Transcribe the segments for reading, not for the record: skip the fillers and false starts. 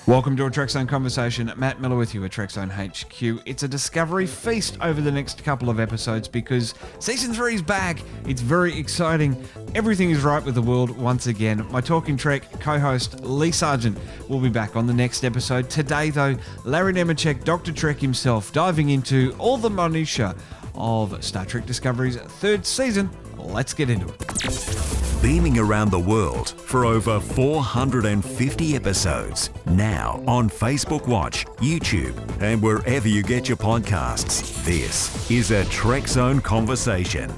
Welcome to a Trekzone Conversation. Matt Miller with you at Trekzone HQ. It's a discovery feast over the next couple of episodes because Season 3 is back. It's very exciting. Everything is right with the world once again. My Talking Trek co-host Lee Sargent will be back on the next episode. Today, though, Larry Nemecek, Dr. Trek himself, diving into all the minutiae of Star Trek Discovery's third season. Let's get into it. Beaming around the world for over 450 episodes. Now on Facebook Watch, YouTube, and wherever you get your podcasts. This is a Trekzone Conversation.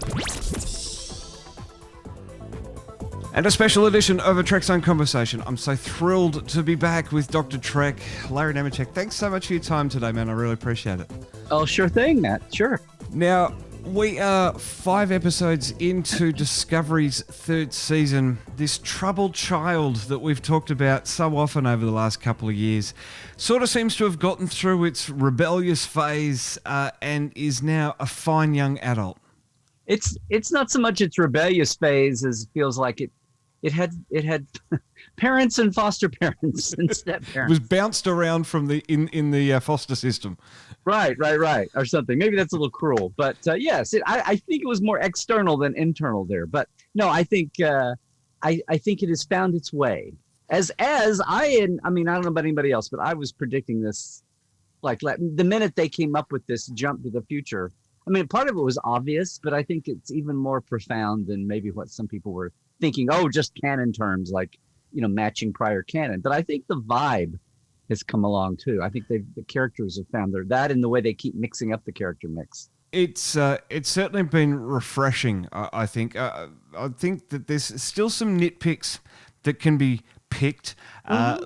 And a special edition of a Trekzone Conversation. I'm so thrilled to be back with Dr. Trek, Larry Nemecek. Thanks so much for your time today, man. I really appreciate it. Oh, sure thing, Matt. Sure. Now, we are 5 episodes into Discovery's third season. This troubled child that we've talked about so often over the last couple of years sort of seems to have gotten through its rebellious phase and is now a fine young adult. It's not so much its rebellious phase as it feels like it had parents and foster parents and step It parents. was bounced around from the in the foster system. Right, or something. Maybe that's a little cruel, but yes, I think it was more external than internal there. But no, I think I think it has found its way. As I don't know about anybody else, but I was predicting this, like the minute they came up with this jump to the future. I mean, part of it was obvious, but I think it's even more profound than maybe what some people were thinking. Oh, just canon terms, like matching prior canon. But I think the vibe has come along too. I think the characters have found that in the way they keep mixing up the character mix. It's certainly been refreshing. I think that there's still some nitpicks that can be picked.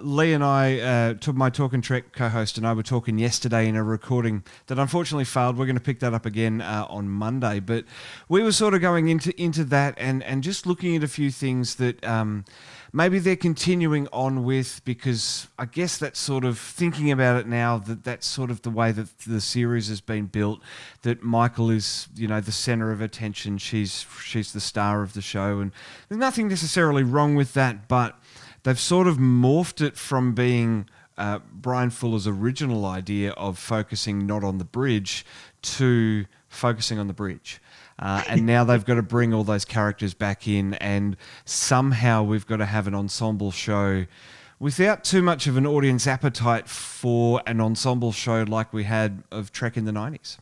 Lee and I, my Talking Trek co-host, and I were talking yesterday in a recording that unfortunately failed. We're going to pick that up again on Monday. But we were sort of going into that and just looking at a few things that maybe they're continuing on with, because I guess that's sort of thinking about it now, that's sort of the way that the series has been built, that Michael is, the center of attention. She's the star of the show, and there's nothing necessarily wrong with that, but they've sort of morphed it from being Brian Fuller's original idea of focusing not on the bridge to focusing on the bridge. And now they've got to bring all those characters back in, and somehow we've got to have an ensemble show without too much of an audience appetite for an ensemble show like we had of Trek in the 90s.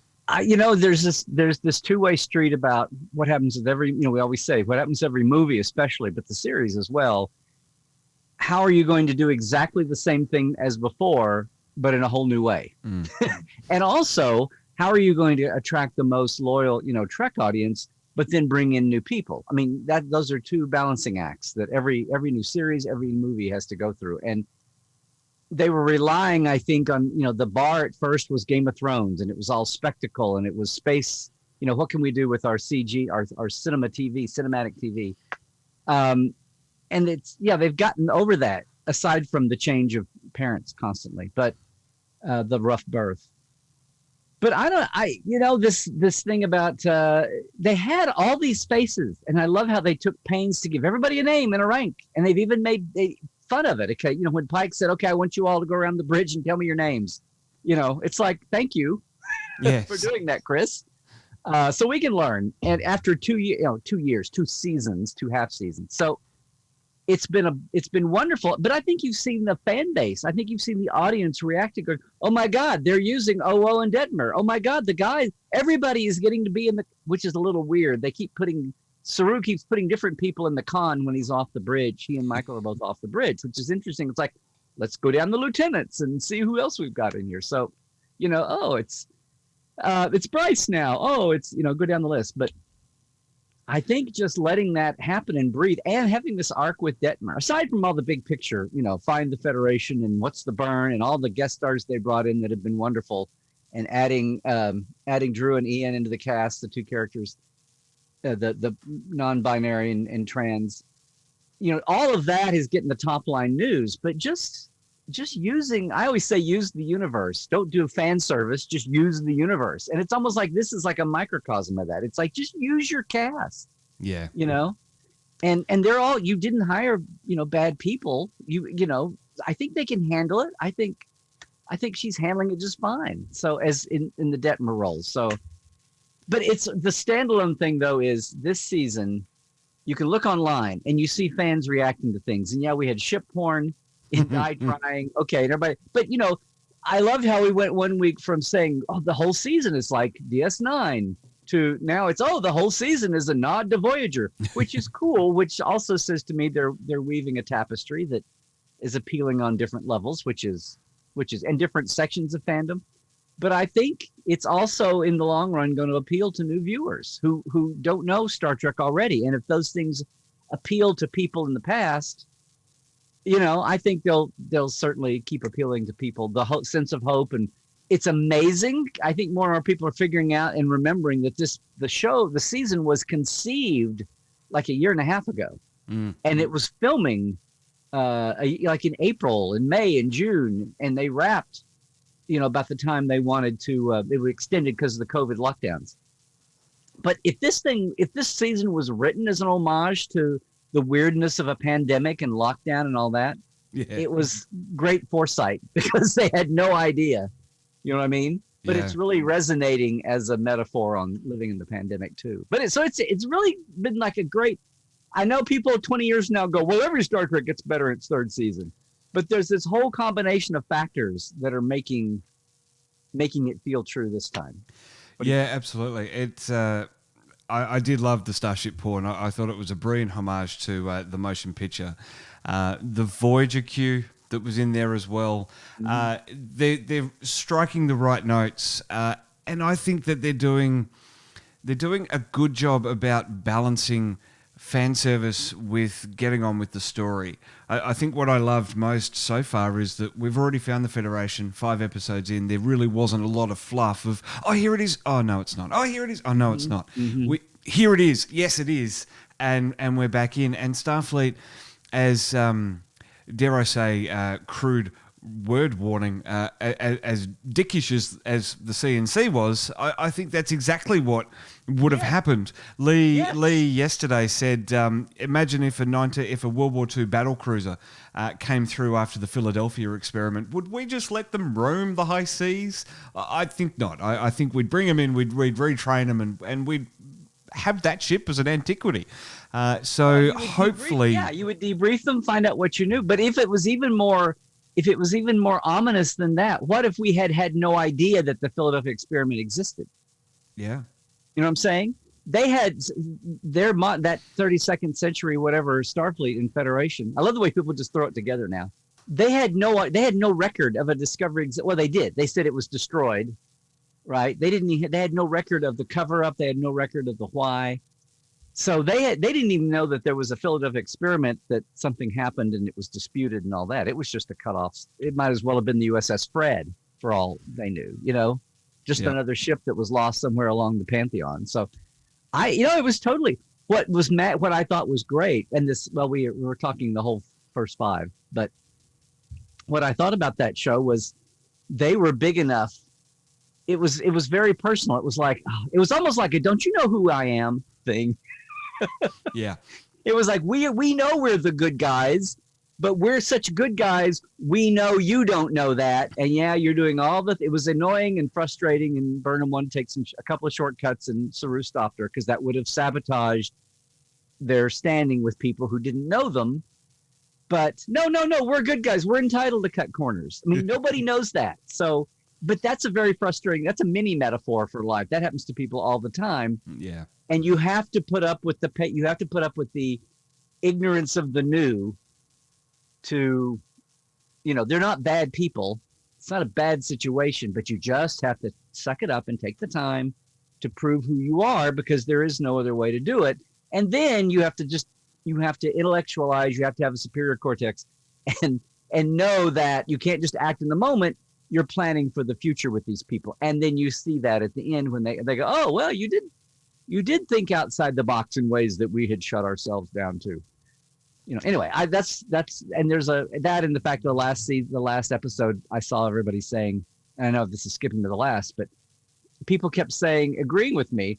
There's this two-way street about what happens with every, we always say what happens to every movie, especially, but the series as well. How are you going to do exactly the same thing as before, but in a whole new way? And also, how are you going to attract the most loyal, Trek audience, but then bring in new people? I mean, those are two balancing acts that every new series, every movie has to go through. And they were relying, I think, on, the bar at first was Game of Thrones, and it was all spectacle, and it was space. What can we do with our CG, our cinematic TV? And they've gotten over that, aside from the change of parents constantly, but the rough birth. But this thing about they had all these spaces, and I love how they took pains to give everybody a name and a rank, and they've even made fun of it. Okay, when Pike said, "Okay, I want you all to go around the bridge and tell me your names," it's like, thank you for doing that, Chris. So we can learn. And after 2 years, 2 seasons, 2 half seasons, so. It's been wonderful, but I think you've seen the fan base. I think you've seen the audience react to going, "Oh my God, they're using OO and Detmer. Oh my God, the guys, everybody is getting to be in the," which is a little weird. Saru keeps putting different people in the con when he's off the bridge. He and Michael are both off the bridge, which is interesting. It's like, let's go down the lieutenants and see who else we've got in here. So, it's Bryce now. Oh, it's, go down the list. But I think just letting that happen and breathe, and having this arc with Detmer, aside from all the big picture, find the Federation and what's the burn and all the guest stars they brought in that have been wonderful, and adding Drew and Ian into the cast, the two characters, the non-binary and trans, all of that is getting the top line news, but just using, I always say, use the universe. Don't do fan service, just use the universe. And it's almost like this is like a microcosm of that. It's like, just use your cast. Yeah. And they're all, you didn't hire, bad people. I think they can handle it. I think she's handling it just fine. So as in the Detmer role. So, but it's the standalone thing though is this season, you can look online and you see fans reacting to things. And yeah, we had ship porn and guy crying. Okay, and everybody, but I loved how we went 1 week from saying, oh, the whole season is like DS9 to now it's, oh, the whole season is a nod to Voyager, which is cool, which also says to me they're weaving a tapestry that is appealing on different levels, which is and different sections of fandom. But I think it's also in the long run going to appeal to new viewers who don't know Star Trek already. And if those things appeal to people in the past, I think they'll certainly keep appealing to people. The sense of hope, and it's amazing. I think more and more people are figuring out and remembering that the season was conceived like a year and a half ago, and it was filming like in April and May and June, and they wrapped, about the time they wanted to. It was extended because of the COVID lockdowns. But if this season was written as an homage to the weirdness of a pandemic and lockdown and all that, it was great foresight because they had no idea. You know what I mean? But it's really resonating as a metaphor on living in the pandemic too. But it's really been like a great. I know people 20 years now go, well, every Star Trek gets better in its third season, but there's this whole combination of factors that are making it feel true this time. Yeah, absolutely. It's. I did love the Starship porn. I thought it was a brilliant homage to the motion picture. The Voyager cue that was in there as well. They're striking the right notes, and I think that they're doing a good job about balancing fan service with getting on with the story. I think what I loved most so far is that we've already found the Federation 5 episodes in. There really wasn't a lot of fluff of, oh, here it is. Oh, no, it's not. Oh, here it is. Oh, no, it's not. Here it is. Yes, it is. And we're back in. And Starfleet, as, dare I say, crude word warning, as dickish as the CNC was, I think that's exactly what would have happened. Lee yesterday said, imagine if a World War II battle cruiser came through after the Philadelphia experiment, would we just let them roam the high seas? I think not. I think we'd bring them in, we'd retrain them, and we'd have that ship as an antiquity. So hopefully... you would debrief them, find out what you knew. But if it was even more ominous than that, what if we had no idea that the Philadelphia experiment existed? Yeah. You know what I'm saying? They had that 32nd century, whatever, Starfleet and Federation. I love the way people just throw it together now. They had no record of a discovery. Well, they did. They said it was destroyed, right? They had no record of the cover up. They had no record of the why. So they didn't even know that there was a Philadelphia experiment, that something happened and it was disputed and all that. It was just a cutoff. It might as well have been the USS Fred for all they knew, just another ship that was lost somewhere along the Pantheon. So it was totally what I thought was great. And we were talking the whole first 5, but what I thought about that show was they were big enough. It was very personal. It was almost like a "don't you know who I am" thing. Yeah. It was like, we know we're the good guys, but we're such good guys. We know you don't know that. And you're doing it was annoying and frustrating, and Burnham wanted to take a couple of shortcuts, and Saru stopped her because that would have sabotaged their standing with people who didn't know them. But no, we're good guys. We're entitled to cut corners. I mean, nobody knows that. So, but that's that's a mini metaphor for life. That happens to people all the time. Yeah. And you have to put up with the ignorance of the new to, they're not bad people. It's not a bad situation, but you just have to suck it up and take the time to prove who you are, because there is no other way to do it. And then you have to intellectualize, you have to have a superior cortex and know that you can't just act in the moment. You're planning for the future with these people. And then you see that at the end when they go, oh, well, you did think outside the box in ways that we had shut ourselves down to. Anyway, that's and there's that in the fact that the last episode I saw everybody saying, and I know this is skipping to the last, but people kept agreeing with me,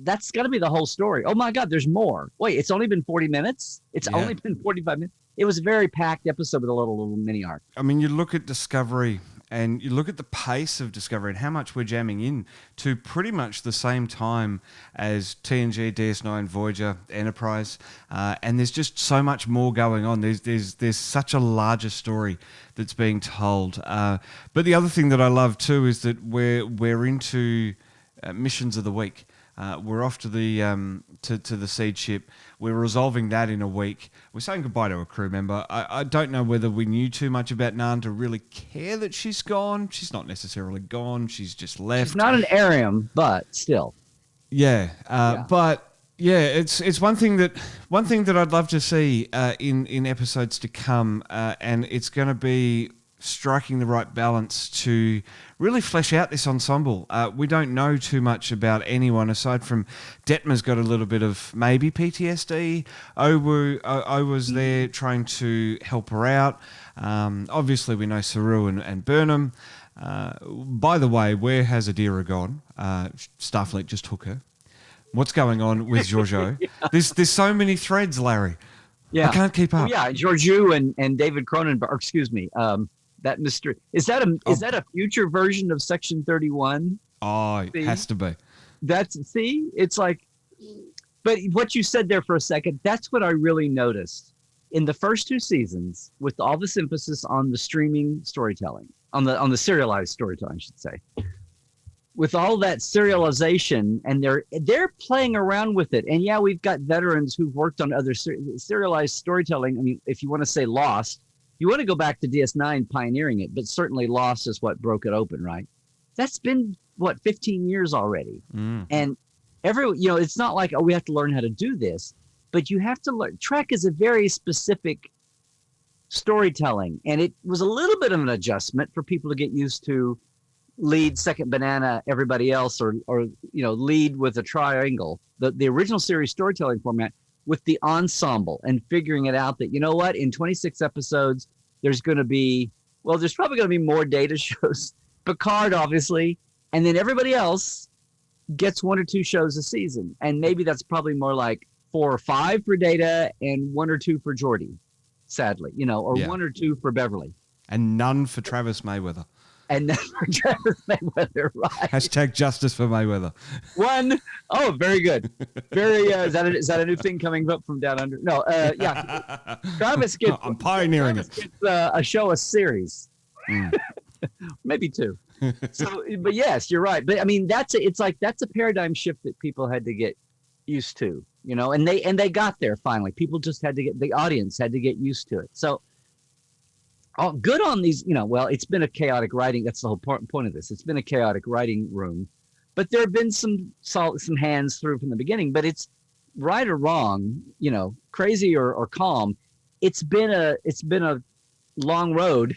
That's got to be the whole story. Oh my God, there's more. Wait, it's only been 40 minutes. It's Yeah. only been 45 minutes. It was a very packed episode with a little mini arc. I mean, you look at Discovery and you look at the pace of Discovery and how much we're jamming in to pretty much the same time as TNG, DS9, Voyager, Enterprise, and there's just so much more going on. There's such a larger story that's being told. But the other thing that I love too is that we're into missions of the week. We're off to the to the seed ship. We're resolving that in a week. We're saying goodbye to a crew member. I don't know whether we knew too much about Nan to really care that she's gone. She's not necessarily gone. She's just left. She's not an Arium, but still. Yeah. But yeah, it's one thing that I'd love to see in episodes to come, and it's going to be striking the right balance to really flesh out this ensemble. We don't know too much about anyone aside from Detmer's got a little bit of maybe PTSD. I was there trying to help her out. Obviously, we know Saru and Burnham. By the way, where has Adira gone? Starfleet just took her. What's going on with Giorgio? Yeah. There's so many threads, Larry. Yeah. I can't keep up. Yeah, Georgiou and David Cronenberg, excuse me, that mystery. Is that a future version of Section 31? Oh, it has to be. It's like, but what you said there for a second, that's what I really noticed in the first two seasons, with all this emphasis on the streaming storytelling, on the serialized storytelling, I should say. With all that serialization, and they're playing around with it. And yeah, we've got veterans who've worked on other serialized storytelling. I mean, if you want to say Lost, you want to go back to DS9 pioneering it, but certainly Lost is what broke it open, right? That's been, 15 years already. Mm. And it's not like, we have to learn how to do this, but you have to learn. Trek is a very specific storytelling, and it was a little bit of an adjustment for people to get used to lead, second banana, everybody else, or lead with a triangle. The original series storytelling format with the ensemble, and figuring it out that, in 26 episodes, there's probably going to be more data shows. Picard, obviously, and then everybody else gets 1 or 2 shows a season. And maybe that's probably more like 4 or 5 for Data and 1 or 2 for Geordi, sadly, or 1 or 2 for Beverly. And none for Travis Mayweather. And then for Travis Mayweather, right? Hashtag justice for Mayweather. Oh, very good. Very. Is that a new thing coming up from down under? No. Yeah. Travis gets. I'm pioneering Travis gets a show, a series. Maybe 2. So, but yes, you're right. But I mean, that's a paradigm shift that people had to get used to, and they got there finally. People just the audience had to get used to it. So. Oh, good on these, it's been a chaotic writing. That's the whole point of this. It's been a chaotic writing room, but there have been some hands through from the beginning, but it's right or wrong, crazy or calm. It's been a long road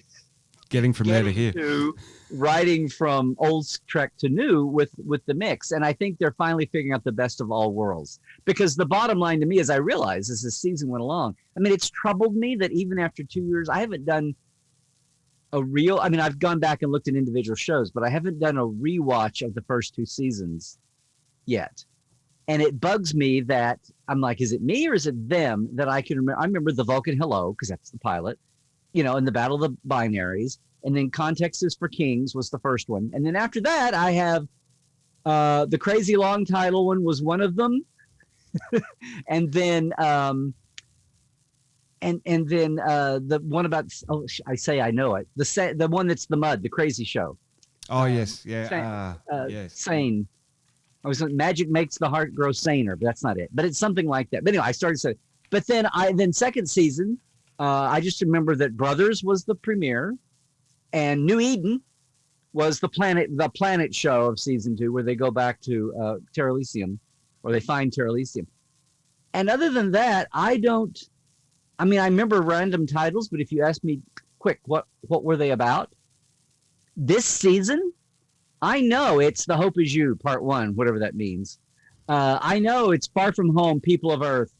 getting from there to here, to writing from old Trek to new with the mix. And I think they're finally figuring out the best of all worlds, because the bottom line to me, as I realized as this season went along, I mean, it's troubled me that even after 2 years, I haven't done I've gone back and looked at individual shows, but I haven't done a rewatch of the first 2 seasons yet. And it bugs me that I'm like, is it me or is it them that I can remember? I remember the Vulcan Hello, because that's the pilot, and the Battle of the Binaries. And then Context is for Kings was the first one. And then after that, I have the crazy long title one was one of them. And then the one about, I say I know it, the one that's the mud, the crazy show. Oh yes, yeah, yes. Sane. I was like, magic makes the heart grow saner, but that's not it. But it's something like that. But anyway, I started saying, but then second season, I just remember that Brothers was the premiere, and New Eden was the planet show of season 2, where they go back to Terra Elysium, or they find Terra Elysium. And other than that, I remember random titles, but if you ask me quick, what were they about? This season, I know it's The Hope Is You, Part 1, whatever that means. I know it's Far From Home, People of Earth,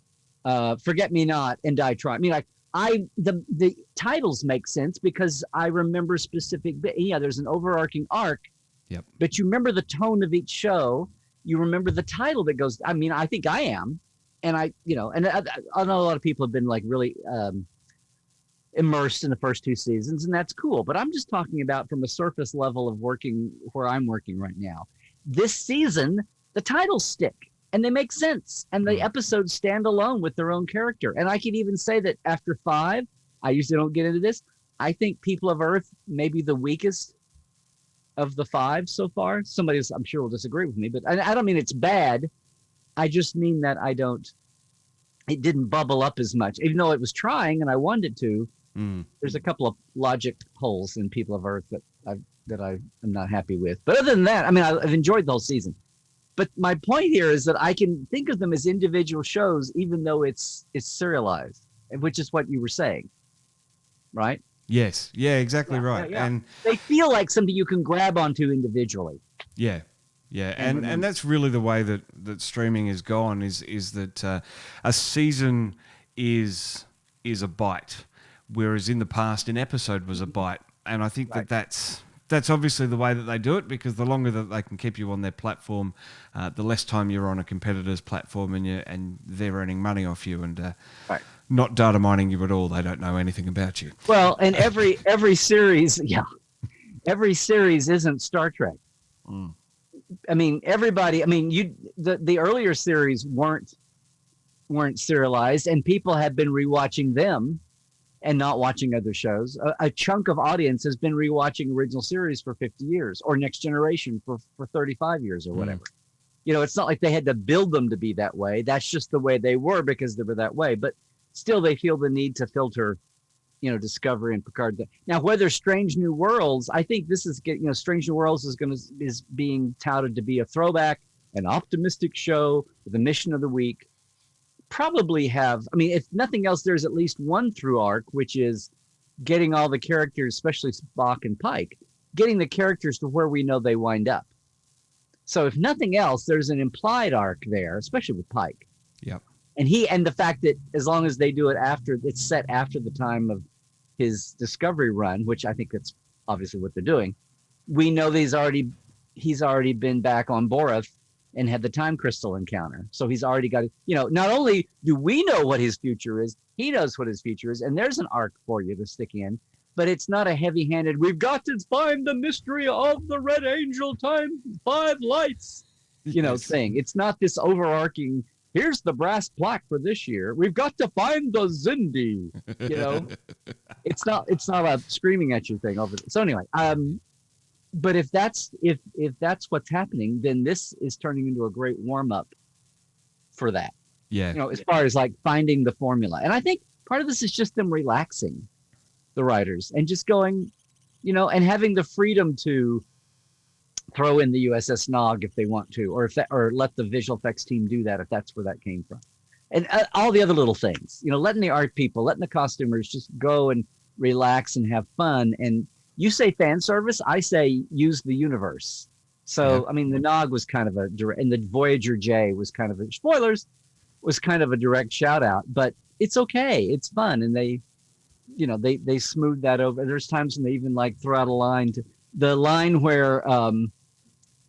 Forget Me Not, and Die Trying. The titles make sense because I remember specific. Yeah, there's an overarching arc. Yep. But you remember the tone of each show, you remember the title that goes. I mean, I think I am, and I know a lot of people have been like really immersed in the first 2 seasons, and that's cool. But I'm just talking about from a surface level of working where I'm working right now. This season, the titles stick and they make sense, and the episodes stand alone with their own character. And I could even say that after 5, I usually don't get into this. I think People of Earth may be the weakest of the 5 so far. Somebody, I'm sure, will disagree with me, but I don't mean it's bad. I just mean that it didn't bubble up as much, even though it was trying and I wanted it to. There's a couple of logic holes in People of Earth that I am not happy with. But other than that, I mean, I've enjoyed the whole season. But my point here is that I can think of them as individual shows, even though it's serialized, which is what you were saying, right? Yes. Yeah, exactly right. Yeah. And they feel like something you can grab onto individually. Yeah. Yeah, and that's really the way that streaming has gone, is that a season is a bite, whereas in the past an episode was a bite. And I think that's obviously the way that they do it, because the longer that they can keep you on their platform, the less time you're on a competitor's platform, and they're earning money off you and not data mining you at all. They don't know anything about you. Well, and every series, every series isn't Star Trek. I mean, the earlier series weren't serialized, and people have been rewatching them and not watching other shows. A chunk of audience has been rewatching original series for 50 years, or Next Generation for 35 years or whatever. It's not like they had to build them to be that way. That's just the way they were because they were that way. But still, they feel the need to filter, Discovery and Picard. Now, whether Strange New Worlds, I think this is Strange New Worlds is being touted to be a throwback, an optimistic show with a mission of the week. Probably have, I mean, if nothing else, there's at least one through arc, which is getting all the characters, especially Spock and Pike, getting the characters to where we know they wind up. So if nothing else, there's an implied arc there, especially with Pike. Yep. And the fact that as long as they do it after, it's set after the time of his Discovery run, which I think that's obviously what they're doing. We know that he's already been back on Boreth and had the time crystal encounter. So he's already got, not only do we know what his future is, he knows what his future is. And there's an arc for you to stick in, but it's not a heavy handed, we've got to find the mystery of the Red Angel time 5 lights, thing. It's not this overarching, here's the brass plaque for this year. We've got to find the Zindi, it's not a screaming at you thing over. So anyway, but if that's what's happening, then this is turning into a great warm up for that. Yeah. As far as like finding the formula. And I think part of this is just them relaxing, the writers, and just going, and having the freedom to throw in the USS Nog if they want to, or let the visual effects team do that if that's where that came from. And all the other little things, letting the art people, letting the costumers just go and relax and have fun. And you say fan service, I say use the universe. So, yeah. I mean, the Nog was kind of and the Voyager J was kind of spoilers, was kind of a direct shout out, but it's okay. It's fun. And they smooth that over. There's times when they even like throw out a line the line where,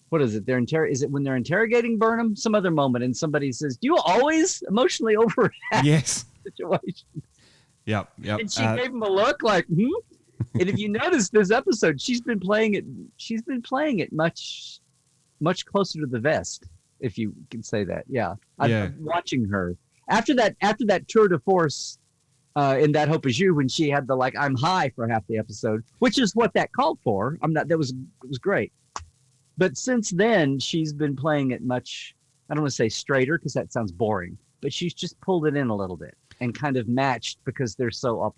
what is it? Is it when they're interrogating Burnham? Some other moment. And somebody says, do you always emotionally overreact? Yes. Situation. Yep. And she gave him a look like, And if you notice this episode, she's been playing it much, much closer to the vest, if you can say that. Yeah. I'm watching her after that tour de force in That Hope Is You, when she had the I'm high for half the episode, which is what that called for. It was great. But since then, she's been playing it much, I don't want to say straighter because that sounds boring, but she's just pulled it in a little bit and kind of matched because they're so up.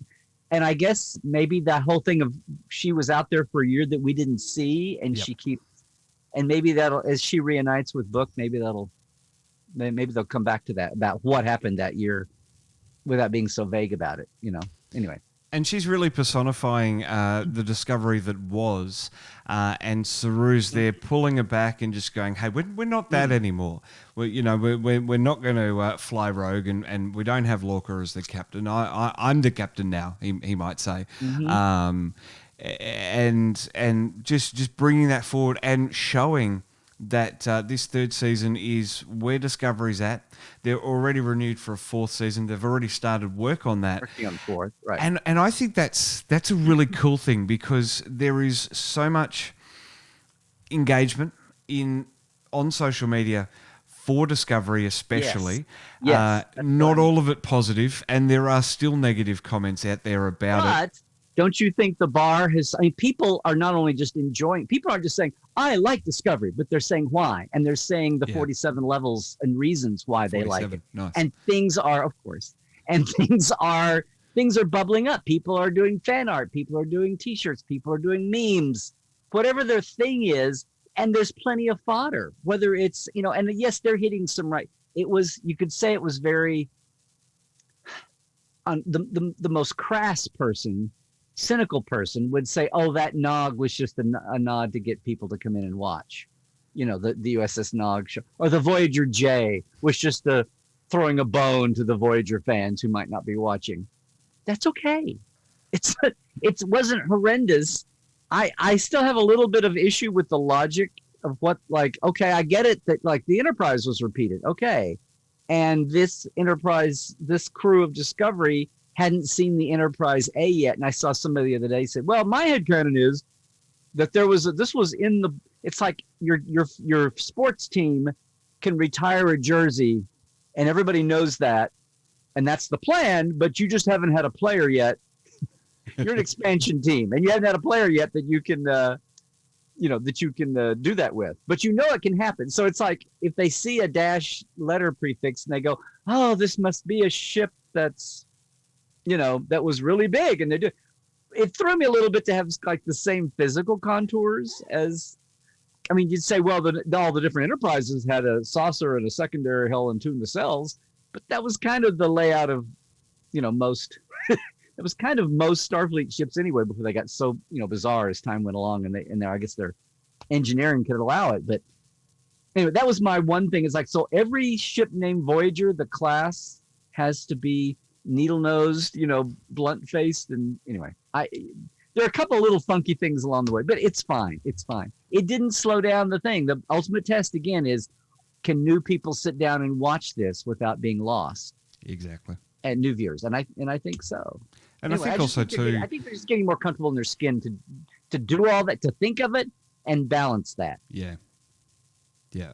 And I guess maybe that whole thing of she was out there for a year that we didn't see, and she keeps, and maybe that'll, as she reunites with Book, maybe they'll come back to that about what happened that year without being so vague about it, anyway. And she's really personifying the Discovery that was, and Saru's there pulling her back and just going, "Hey, we're not that anymore. We're not going to fly rogue, and we don't have Lorca as the captain. I'm the captain now." He might say, and just bringing that forward and showing that this third season is where Discovery's at. They're already renewed for a fourth season. They've already started work on that. Working on fourth, right. And I think that's a really cool thing, because there is so much engagement on social media for Discovery especially. Yes, not right. all of it positive, and there are still negative comments out there about it. But don't you think the bar has, I mean, people are not only just enjoying, people aren't just saying, I like Discovery, but they're saying why. And they're saying the 47 levels and reasons why they like it. Nice. And things are, of course, and things are bubbling up. People are doing fan art. People are doing T-shirts. People are doing memes, whatever their thing is. And there's plenty of fodder, whether it's, and yes, they're hitting some right. It was, you could say it was very, the most crass person, cynical person would say, oh, that Nog was just a nod to get people to come in and watch, the USS Nog show, or the Voyager J was just throwing a bone to the Voyager fans who might not be watching. That's okay. It wasn't horrendous. I still have a little bit of issue with the logic of what, okay, I get it that the Enterprise was repeated. Okay. And this crew of Discovery hadn't seen the Enterprise A yet. And I saw somebody the other day say, well, my headcanon is that it's like your sports team can retire a jersey and everybody knows that. And that's the plan, but you just haven't had a player yet. You're an expansion team, and you haven't had a player yet that you can, do that with. But it can happen. So it's like if they see a dash letter prefix and they go, "Oh, this must be a ship that's, that was really big," and they do. It threw me a little bit to have the same physical contours as. I mean, you'd say, well, all the different Enterprises had a saucer and a secondary hull and two nacelles, but that was kind of the layout of, most. It was kind of most Starfleet ships anyway before they got so bizarre as time went along, and I guess their engineering could allow it. But anyway, that was my one thing. Is so every ship named Voyager, the class has to be needle-nosed, blunt faced, and anyway, there are a couple of little funky things along the way, but it's fine. It's fine. It didn't slow down the thing. The ultimate test again is, can new people sit down and watch this without being lost? Exactly. And new viewers, and I think so. And anyway, I think also too, I think they're just getting more comfortable in their skin to do all that, to think of it and balance that. Yeah.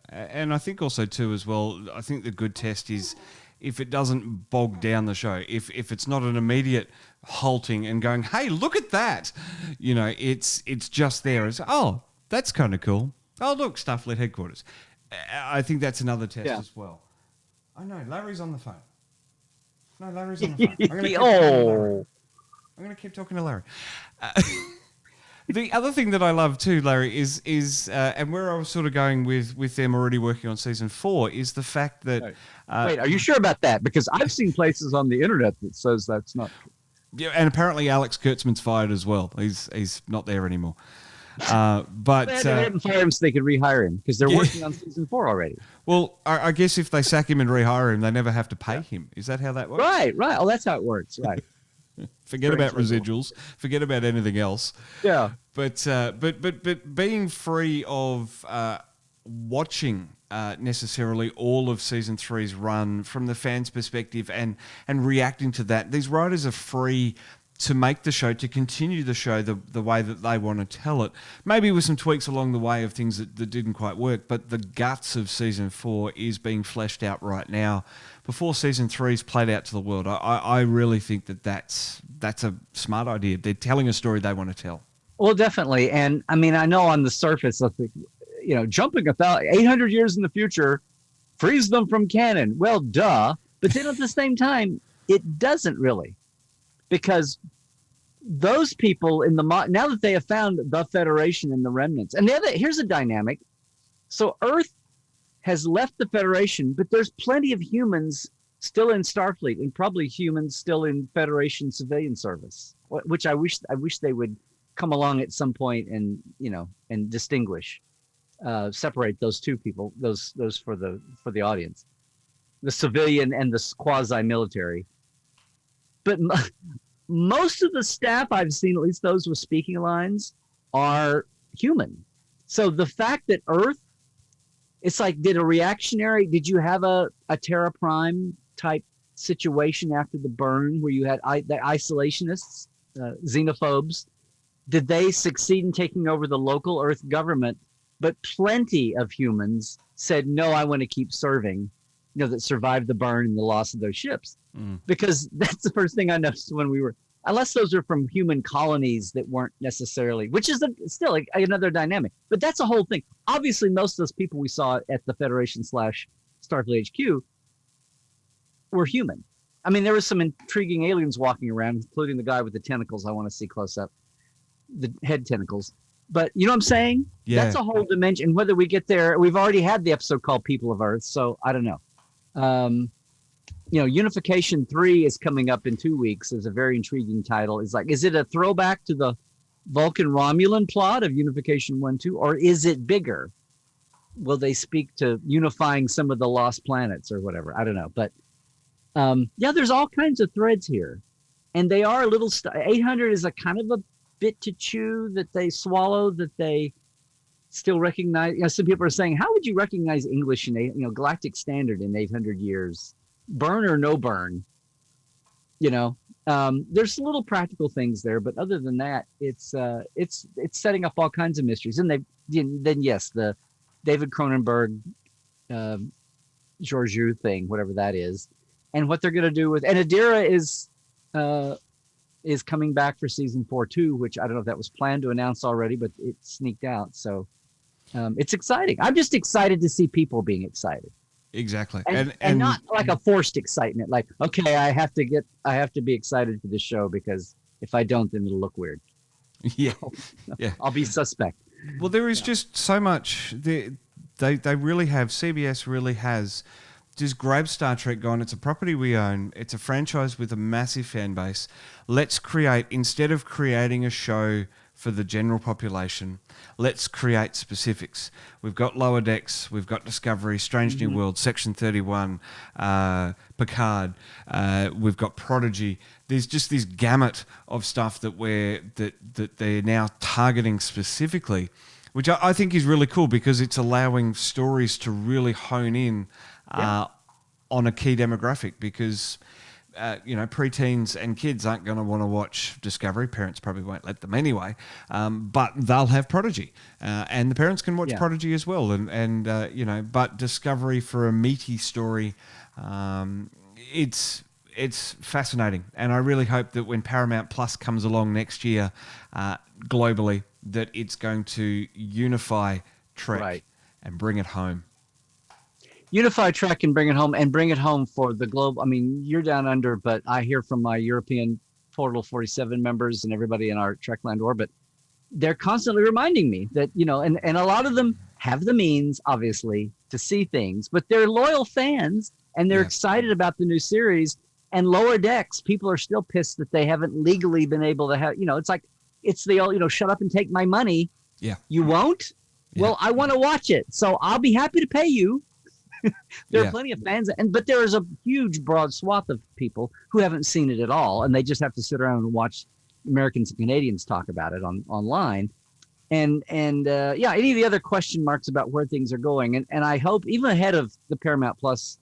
And I think also too as well, I think the good test is if it doesn't bog down the show, if it's not an immediate halting and going, hey, look at that, it's just there as, oh, that's kind of cool. Oh, look, Starfleet headquarters. I think that's another test as well. I know, Larry's on the phone. No, Larry's on the phone. I'm going to keep talking to Larry. The other thing that I love too, Larry, is and where I was sort of going with them already working on season 4 is the fact that... Wait, are you sure about that? Because I've seen places on the internet that says that's not true. Yeah, and apparently Alex Kurtzman's fired as well. He's not there anymore. But they didn't fire him so they could rehire him because they're working on season 4 already. Well, I guess if they sack him and rehire him, they never have to pay him. Is that how that works? Right. Oh, that's how it works. Right. Forget about residuals. Forget about anything else. Yeah. But being free of watching necessarily all of season 3's run from the fans' perspective and reacting to that, these writers are free to make the show, to continue the show the way that they want to tell it. Maybe with some tweaks along the way of things that didn't quite work, but the guts of season 4 is being fleshed out right now before season 3's played out to the world. I really think that's a smart idea. They're telling a story they want to tell. Well, definitely. And I mean, I know on the surface, I think, jumping 800 years in the future frees them from canon. Well, duh. But then at the same time, it doesn't really. Because those people now that they have found the Federation and the remnants, and here's a dynamic. So Earth has left the Federation, but there's plenty of humans still in Starfleet and probably humans still in Federation civilian service, which I wish they would come along at some point and distinguish, separate those two people, those for the audience, the civilian and the quasi-military. But most of the staff I've seen, at least those with speaking lines, are human. So the fact that Earth It's like, did you have a Terra Prime type situation after the burn where you had the isolationists, xenophobes? Did they succeed in taking over the local Earth government? But plenty of humans said, no, I want to keep serving, that survived the burn and the loss of those ships. Because that's the first thing I noticed when we were, unless those are from human colonies that weren't necessarily, which is still another dynamic. But that's a whole thing. Obviously, most of those people we saw at the Federation/Starfleet HQ were human. I mean, there was some intriguing aliens walking around, including the guy with the tentacles I want to see close up, the head tentacles. But you know what I'm saying? Yeah. That's a whole dimension. Whether we get there, we've already had the episode called People of Earth, so I don't know. Unification 3 is coming up in 2 weeks. Is a very intriguing title. It's like, is it a throwback to the Vulcan Romulan plot of Unification 1-2, or is it bigger? Will they speak to unifying some of the lost planets or whatever? I don't know. But there's all kinds of threads here. And they are a little 800 is a kind of a bit to chew that they swallow, that they still recognize. Some people are saying, how would you recognize English in Galactic Standard in 800 years? Burn or no burn? There's little practical things there, but other than that, it's setting up all kinds of mysteries. And the David Cronenberg, Georgiou thing, whatever that is, and what they're going to do with, and Adira is coming back for season 4 too, which I don't know if that was planned to announce already, but it sneaked out. So it's exciting. I'm just excited to see people being excited. Exactly. And not like a forced excitement. Like, okay, I have to be excited for this show because if I don't, then it'll look weird. Yeah. Yeah. I'll be suspect. Well, there is just so much. They really have, CBS really has just grabbed Star Trek, gone, it's a property we own, it's a franchise with a massive fan base. Let's create, instead of creating a show for the general population, let's create specifics. We've got Lower Decks, we've got Discovery, Strange New World, Section 31, Picard, we've got Prodigy. There's just this gamut of stuff that they're now targeting specifically, which I think is really cool because it's allowing stories to really hone in on a key demographic, because preteens and kids aren't going to want to watch Discovery. Parents probably won't let them anyway, but they'll have Prodigy, and the parents can watch Prodigy as well. But Discovery for a meaty story, it's fascinating, and I really hope that when Paramount Plus comes along next year, globally, that it's going to unify Trek and bring it home. Unify Trek and bring it home for the globe. I mean, you're down under, but I hear from my European Portal 47 members and everybody in our Trekland orbit, they're constantly reminding me that, and a lot of them have the means, obviously, to see things, but they're loyal fans and they're excited about the new series. And Lower Decks, people are still pissed that they haven't legally been able to have, it's like, it's the old, shut up and take my money. Yeah. You won't? Yeah. Well, I want to watch it, so I'll be happy to pay you. There are plenty of fans, but there is a huge, broad swath of people who haven't seen it at all, and they just have to sit around and watch Americans and Canadians talk about it online. And any of the other question marks about where things are going, and I hope, even ahead of the Paramount Plus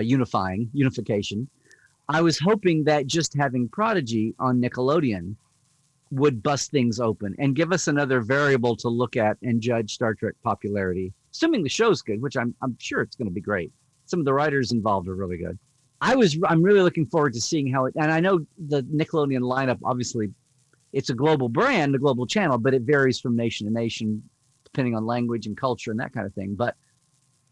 unification, I was hoping that just having Prodigy on Nickelodeon would bust things open and give us another variable to look at and judge Star Trek popularity. Assuming the show's good, which I'm sure it's going to be great. Some of the writers involved are really good. I'm really looking forward to seeing how it, and I know the Nickelodeon lineup, obviously it's a global brand, a global channel, but it varies from nation to nation, depending on language and culture and that kind of thing. But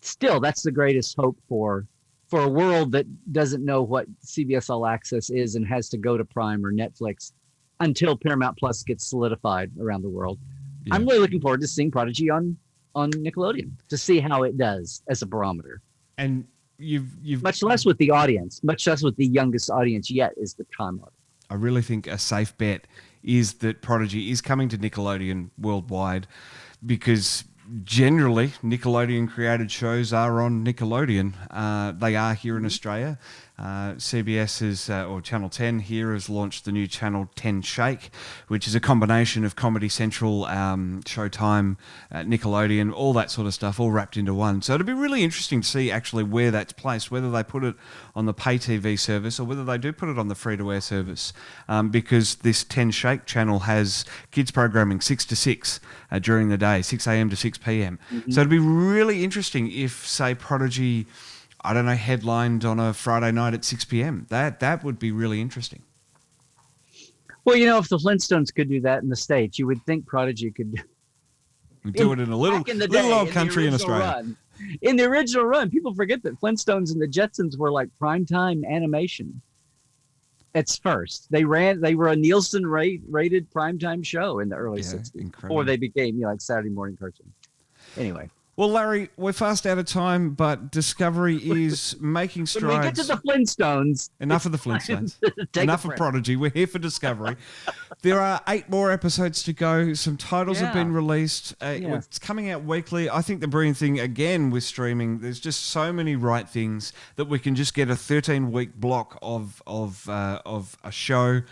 still, that's the greatest hope for a world that doesn't know what CBS All Access is and has to go to Prime or Netflix until Paramount Plus gets solidified around the world. Yeah. I'm really looking forward to seeing Prodigy on Nickelodeon to see how it does as a barometer. And you've much less with the audience, much less with the youngest audience yet is the time limit. I really think a safe bet is that Prodigy is coming to Nickelodeon worldwide, because generally Nickelodeon created shows are on Nickelodeon. They are here in Australia. CBS's or Channel 10 here has launched the new Channel 10 Shake, which is a combination of Comedy Central, Showtime, Nickelodeon, all that sort of stuff, all wrapped into one. So it'll be really interesting to see actually where that's placed, whether they put it on the pay TV service or whether they do put it on the free-to-air service, because this 10 Shake channel has kids programming 6 to 6 during the day, 6 a.m. to 6 p.m. Mm-hmm. So it'd be really interesting if, say, Prodigy, I don't know, headlined on a Friday night at 6 p.m. That would be really interesting. Well, if the Flintstones could do that in the States, you would think Prodigy could do it in a little old country in Australia. Run. In the original run, people forget that Flintstones and the Jetsons were like primetime animation. At first, they were a Nielsen rated primetime show in the early 60s, incredible. Before they became like Saturday morning cartoons. Anyway. Well, Larry, we're fast out of time, but Discovery is making strides. When we get to the Flintstones. Enough of the Flintstones. Enough of Prodigy. We're here for Discovery. There are 8 more episodes to go. Some titles have been released. It's coming out weekly. I think the brilliant thing, again, with streaming, there's just so many right things that we can just get a 13-week block of a show.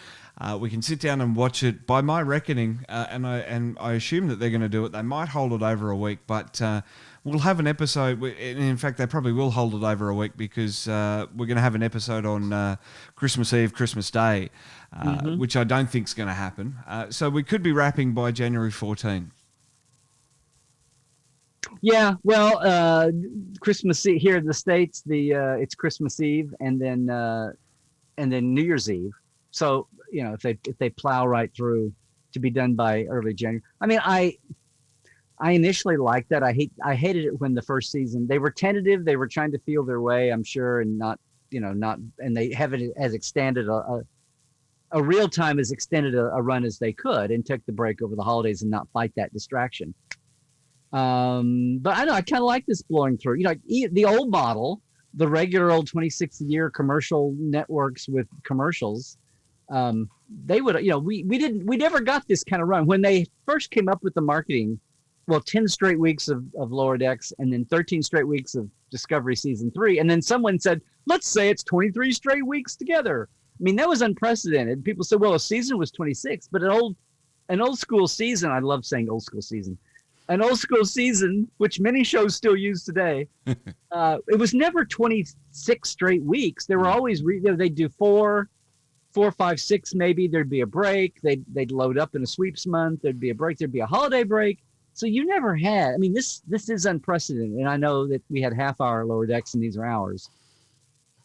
We can sit down and watch it. By my reckoning, and I assume that they're going to do it, they might hold it over a week, but we'll have an episode. And in fact, they probably will hold it over a week because we're going to have an episode on Christmas Eve, Christmas Day, which I don't think is going to happen. So we could be wrapping by January 14. Yeah, well, Christmas Eve here in the States, it's Christmas Eve and then New Year's Eve. So if they plow right through to be done by early January. I mean, I initially liked that. I hated it when the first season, they were tentative. They were trying to feel their way, I'm sure, and and they haven't as extended a real time as extended a run as they could and took the break over the holidays and not fight that distraction. But I know I kind of like this blowing through. The old model, the regular old 26-year commercial networks with commercials. They would, we never got this kind of run when they first came up with the marketing. Well, 10 straight weeks of Lower Decks and then 13 straight weeks of Discovery season 3. And then someone said, let's say it's 23 straight weeks together. I mean, that was unprecedented. People said, well, a season was 26, but an old school season. I love saying old school season. An old school season, which many shows still use today. It was never 26 straight weeks. There were always, they'd do 4, 5, 6, maybe there'd be a break. They'd load up in a sweeps month. There'd be a break. There'd be a holiday break. So you never had, I mean, this is unprecedented. And I know that we had half-hour Lower Decks and these are hours,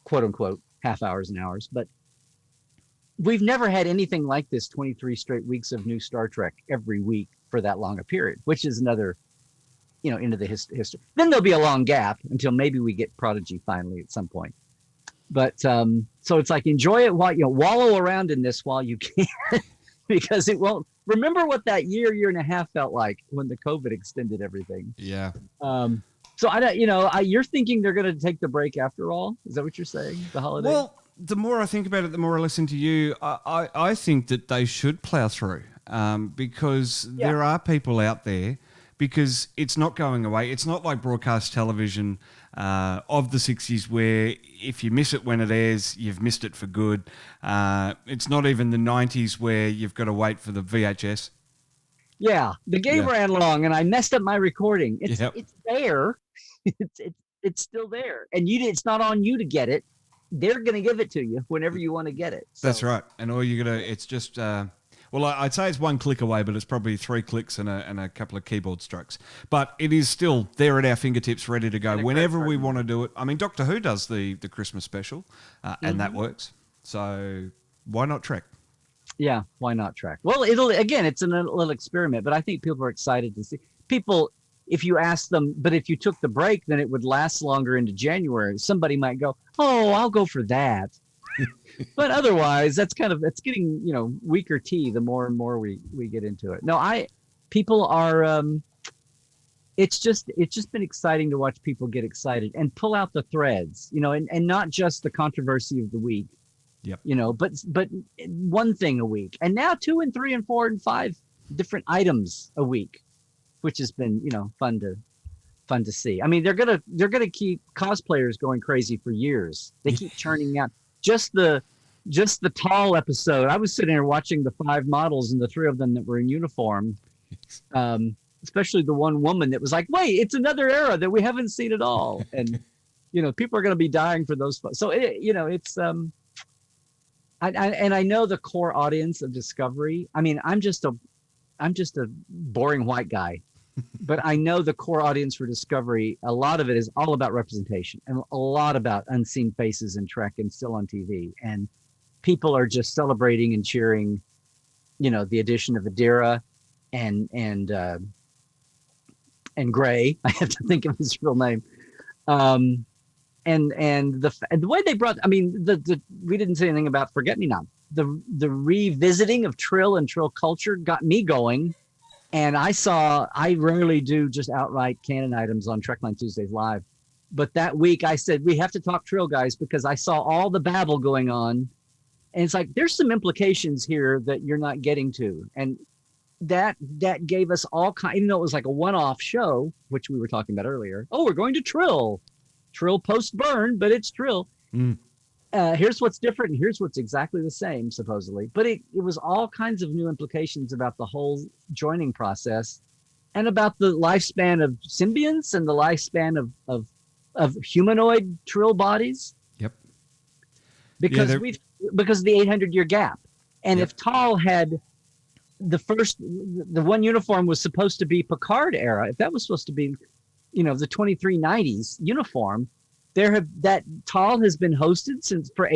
quote unquote, half hours and hours, but we've never had anything like this 23 straight weeks of new Star Trek every week for that long a period, which is another, into the history. Then there'll be a long gap until maybe we get Prodigy finally at some point. But so it's like enjoy it while wallow around in this while you can, because it won't. Remember what that year and a half felt like when the COVID extended everything. Yeah. So I don't. You're thinking they're going to take the break after all? Is that what you're saying? The holiday? Well, the more I think about it, the more I listen to you. I think that they should plow through because there are people out there. Because it's not going away. It's not like broadcast television of the 60s where if you miss it when it airs, you've missed it for good. It's not even the 90s where you've got to wait for the VHS. Yeah, the game ran long and I messed up my recording. It's there. It's still there. And it's not on you to get it. They're going to give it to you whenever you want to get it. So. That's right. And all you're going to, it's just... well, I'd say it's one click away, but it's probably 3 clicks and a couple of keyboard strokes. But it is still there at our fingertips, ready to go whenever we want to do it. I mean, Doctor Who does the Christmas special, and that works. So why not Trek? Yeah, why not Trek? Well, it's a little experiment, but I think people are excited to see. People, if you ask them, but if you took the break, then it would last longer into January. Somebody might go, oh, I'll go for that. But otherwise, it's getting, weaker tea the more and more we get into it. No, people are, it's just been exciting to watch people get excited and pull out the threads, and not just the controversy of the week, but one thing a week, and now 2 and 3 and 4 and 5 different items a week, which has been, fun to see. I mean, they're gonna keep cosplayers going crazy for years. They keep churning out. just the tall episode. I was sitting there watching the 5 models and the 3 of them that were in uniform. Especially the one woman that was like, wait, it's another era that we haven't seen at all. And, people are going to be dying for those. So, it's, I know the core audience of Discovery. I mean, I'm just a boring white guy, but I know the core audience for Discovery, a lot of it is all about representation and a lot about unseen faces in Trek and still on TV. And people are just celebrating and cheering, the addition of Adira and Gray. I have to think of his real name. And the way they brought, I mean, we didn't say anything about Forget Me Not. The revisiting of Trill and Trill culture got me going. And I rarely do just outright canon items on Trekline Tuesdays Live. But that week I said, we have to talk Trill, guys, because I saw all the babble going on. And it's like, there's some implications here that you're not getting to. And that gave us all kind, even though it was like a one-off show, which we were talking about earlier. Oh, we're going to Trill post-burn, but it's Trill. Here's what's different, and here's what's exactly the same, supposedly. But it was all kinds of new implications about the whole joining process, and about the lifespan of symbionts and the lifespan of humanoid Trill bodies. Yep. Because of the 800-year gap, and if Tal had the one uniform was supposed to be Picard era. If that was supposed to be, the 2390s uniform, that Tal has been hosted for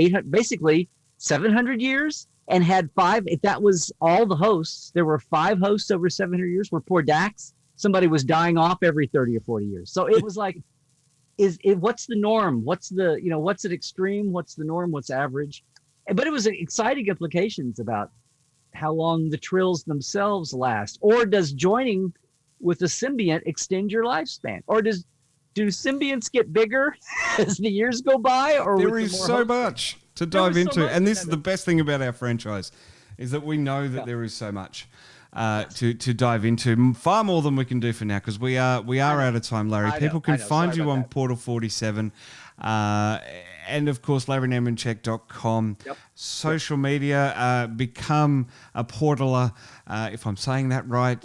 700 years, and had 5. If that was all the hosts, there were 5 hosts over 700 years. Where poor Dax, somebody was dying off every 30 or 40 years. So it was like, what's the norm? What's what's at extreme? What's the norm? What's average? But it was exciting implications about how long the Trills themselves last, or does joining with a symbiont extend your lifespan, or do symbionts get bigger as the years go by? Or there is so much to dive into, and this is the best thing about our franchise, is that we know that there is so much to dive into, far more than we can do for now, because we are out of time, Larry. People can find you on Portal 47. And of course, LarryNemecek.com. Yep. Social media, become a portaler, if I'm saying that right.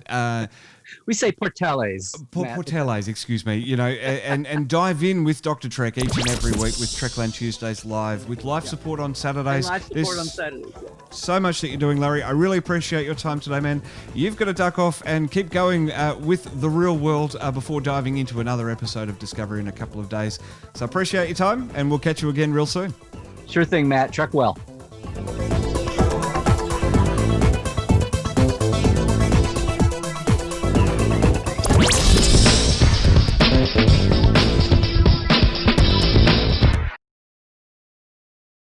We say portales. Portales, excuse me. And dive in with Dr. Trek each and every week with Trekland Tuesdays Live, with live support on Saturdays. And live support on Saturdays. So much that you're doing, Larry. I really appreciate your time today, man. You've got to duck off and keep going with the real world before diving into another episode of Discovery in a couple of days. So I appreciate your time, and we'll catch you again real soon. Sure thing, Matt. Trek well.